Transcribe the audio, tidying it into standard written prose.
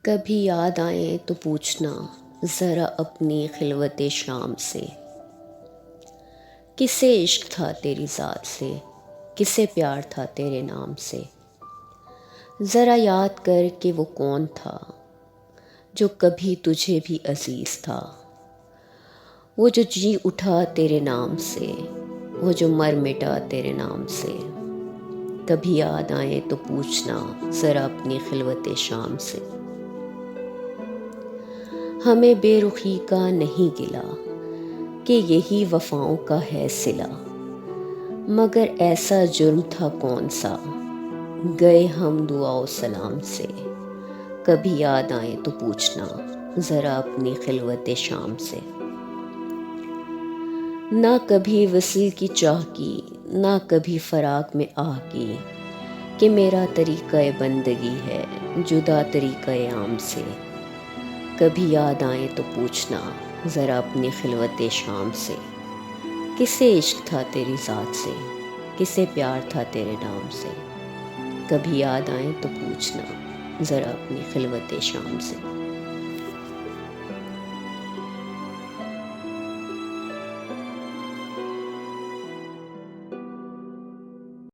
کبھی یاد آئیں تو پوچھنا ذرا اپنی خلوت شام سے، کسے عشق تھا تیری ذات سے، کسے پیار تھا تیرے نام سے۔ ذرا یاد کر کہ وہ کون تھا جو کبھی تجھے بھی عزیز تھا، وہ جو جی اٹھا تیرے نام سے، وہ جو مر مٹا تیرے نام سے۔ کبھی یاد آئیں تو پوچھنا ذرا اپنی خلوت شام سے۔ ہمیں بے رخی کا نہیں گلا کہ یہی وفاؤں کا ہے صلہ، مگر ایسا جرم تھا کون سا، گئے ہم دعا و سلام سے۔ کبھی یاد آئیں تو پوچھنا ذرا اپنی خلوت شام سے۔ نہ کبھی وصل کی چاہ کی، نہ کبھی فراق میں آہ کی، کہ میرا طریقہ بندگی ہے جدا طریقہ عام سے۔ کبھی یاد آئیں تو پوچھنا ذرا اپنی خلوت شام سے، کسے عشق تھا تیری ذات سے، کسے پیار تھا تیرے نام سے۔ کبھی یاد آئیں تو پوچھنا ذرا اپنی خلوت شام سے۔